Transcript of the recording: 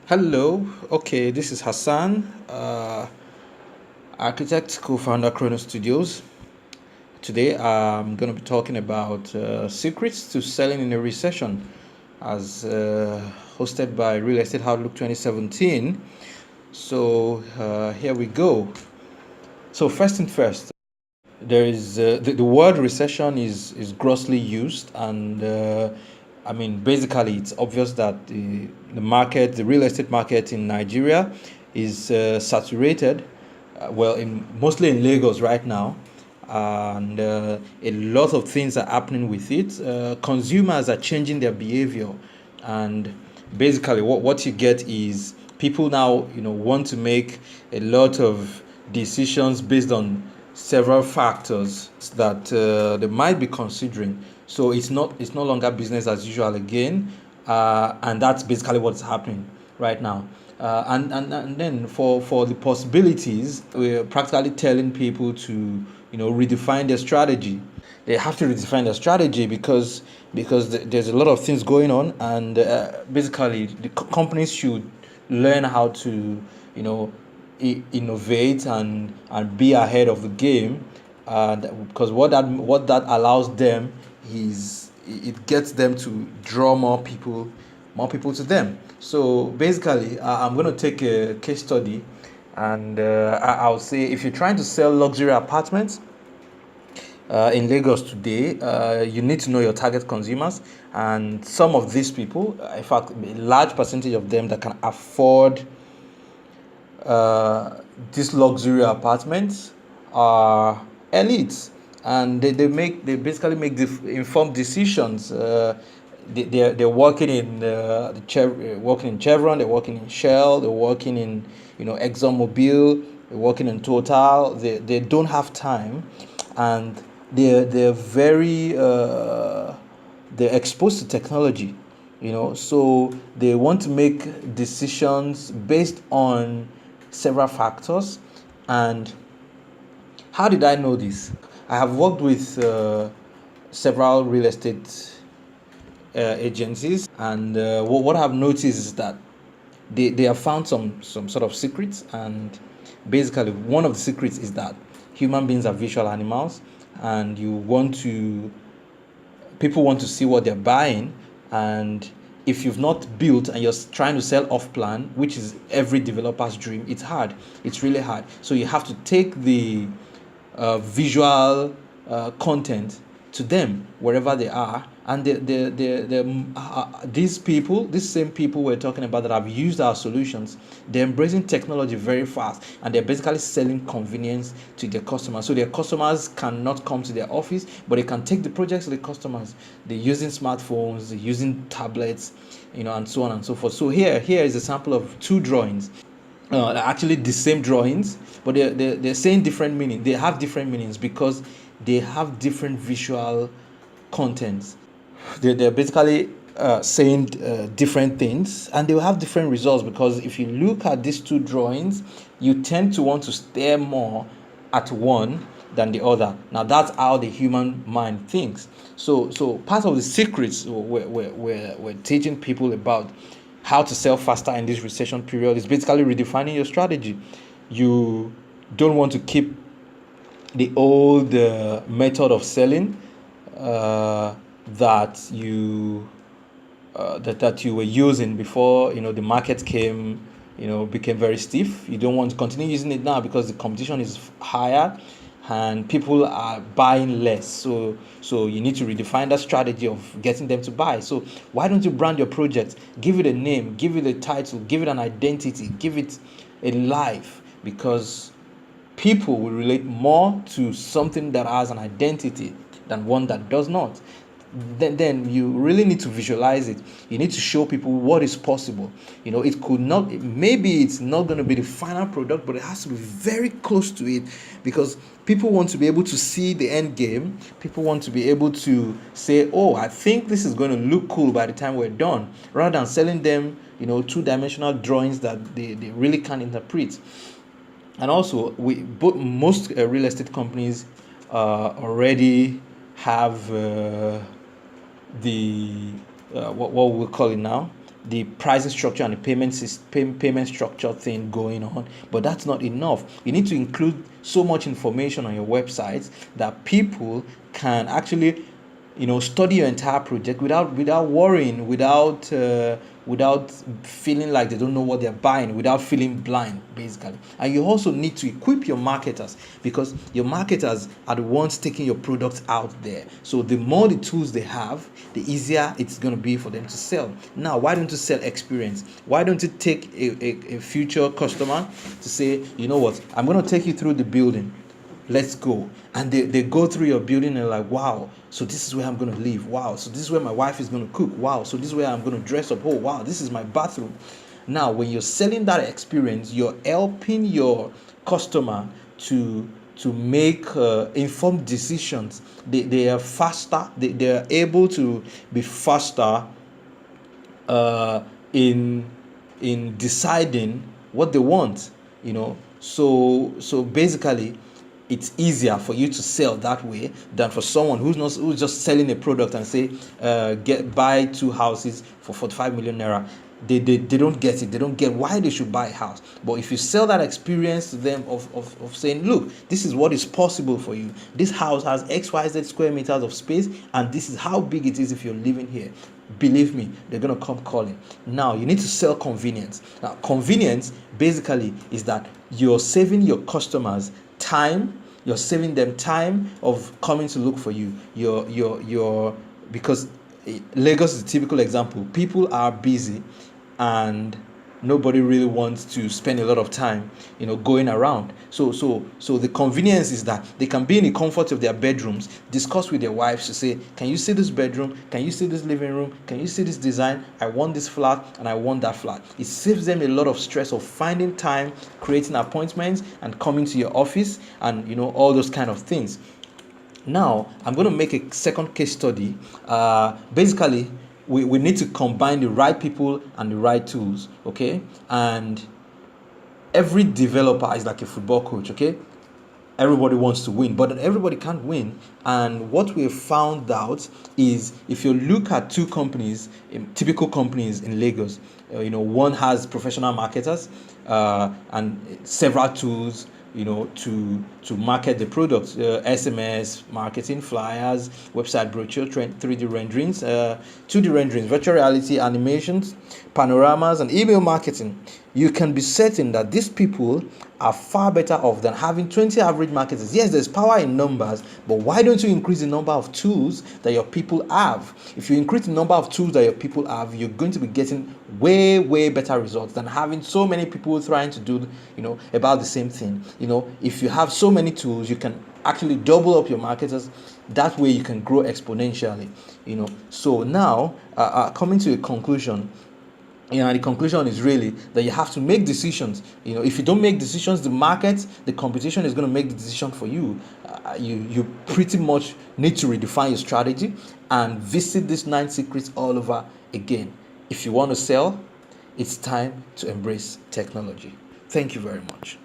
Hello, okay, this is Hassan, architect, co-founder Chronos Studios. Today I'm going to be talking about secrets to selling in a recession, as hosted by Real Estate Outlook 2017. So here we go. So first thing first, there is the word recession is grossly used, and I mean basically it's obvious that the market, the real estate market in Nigeria, is saturated. Well, in mostly in Lagos right now, and a lot of things are happening with it. Consumers are changing their behavior, and basically what you get is people now want to make a lot of decisions based on several factors that they might be considering. So it's no longer business as usual again, and that's basically what's happening right now. And then for the possibilities, we're practically telling people to redefine their strategy. They have to redefine their strategy because there's a lot of things going on, and basically the companies should learn how to innovate and be ahead of the game, because what that allows them is it gets them to draw more people to them. So basically, I'm going to take a case study, and I'll say if you're trying to sell luxury apartments in Lagos today, you need to know your target consumers, and some of these people, in fact, a large percentage of them that can afford these luxury apartments are elites, and they basically make informed decisions. They're working in working in Chevron, they're working in Shell, they're working in ExxonMobil, they're working in Total. They don't have time, and they're very they're exposed to technology, so they want to make decisions based on several factors. And how did I know this? I have worked with several real estate agencies, and what I've noticed is that they have found some sort of secrets. And basically one of the secrets is that human beings are visual animals, and people want to see what they're buying. And if you've not built and you're trying to sell off plan, which is every developer's dream, it's hard. It's really hard. So you have to take the visual content to them wherever they are. And these same people we're talking about that have used our solutions, they're embracing technology very fast, and they're basically selling convenience to their customers. So their customers cannot come to their office, but they can take the projects to the customers. They're using smartphones, they're using tablets, and so on and so forth. So here is a sample of two drawings, actually the same drawings, but they're saying different meaning. They have different meanings because they have different visual contents. They're basically saying different things, and they'll have different results, because if you look at these two drawings, you tend to want to stare more at one than the other. Now that's how the human mind thinks. So part of the secrets we're teaching people about how to sell faster in this recession period is basically redefining your strategy. You don't want to keep the old method of selling uh, that you that you were using before the market became very stiff. You don't want to continue using it now because the competition is higher and people are buying less. So you need to redefine that strategy of getting them to buy. So why don't you brand your project, give it a name, give it a title, give it an identity, give it a life, because people will relate more to something that has an identity than one that does not. Then you really need to visualize it. You need to show people what is possible. It could not, maybe it's not going to be the final product, but it has to be very close to it, because people want to be able to see the end game. People want to be able to say, oh, I think this is going to look cool by the time we're done, rather than selling them two-dimensional drawings that they really can't interpret. And also, most real estate companies already have the what we call it now, the pricing structure and the payment structure thing going on, but that's not enough. You need to include so much information on your website that people can actually, study your entire project without worrying, without feeling like they don't know what they're buying, without feeling blind, basically. And you also need to equip your marketers, because your marketers are the ones taking your products out there. So the more the tools they have, the easier it's going to be for them to sell. Now, why don't you sell experience? Why don't you take a future customer to say, you know what, I'm going to take you through the building, let's go. And they go through your building and like, wow, so this is where I'm going to live. Wow, so this is where my wife is going to cook. Wow, so this is where I'm going to dress up. Oh, wow, this is my bathroom. Now, when you're selling that experience, you're helping your customer to make informed decisions. They are faster. They are able to be faster in deciding what they want. So basically, it's easier for you to sell that way than for someone who's just selling a product and say, buy 2 houses for 45 million naira. They don't get it. They don't get why they should buy a house. But if you sell that experience to them of saying, look, this is what is possible for you. This house has XYZ square meters of space, and this is how big it is if you're living here. Believe me, they're going to come calling. Now, you need to sell convenience. Now, convenience basically is that you're saving your customers time. You're saving them time of coming to look for you. Because Lagos is a typical example. People are busy and nobody really wants to spend a lot of time, going around. So the convenience is that they can be in the comfort of their bedrooms, discuss with their wives to say, can you see this bedroom? Can you see this living room? Can you see this design? I want this flat and I want that flat. It saves them a lot of stress of finding time, creating appointments, and coming to your office, and all those kind of things. Now, I'm going to make a second case study. Basically, we need to combine the right people and the right tools, okay? And every developer is like a football coach, okay? Everybody wants to win, but everybody can't win. And what we have found out is, if you look at 2 companies, typical companies in Lagos, one has professional marketers and several tools, to market the products, SMS marketing, flyers, website brochure, 3D renderings, 2D renderings, virtual reality animations, panoramas, and email marketing. You can be certain that these people are far better off than having 20 average marketers. Yes, there's power in numbers, but why don't you increase the number of tools that your people have? If you increase the number of tools that your people have, you're going to be getting way, way better results than having so many people trying to do, about the same thing. If you have so many tools, you can actually double up your marketers. That way you can grow exponentially. So now, coming to a conclusion, the conclusion is really that you have to make decisions. If you don't make decisions, the competition is going to make the decision for you. You pretty much need to redefine your strategy and visit these 9 secrets all over again. If you want to sell, it's time to embrace technology. Thank you very much.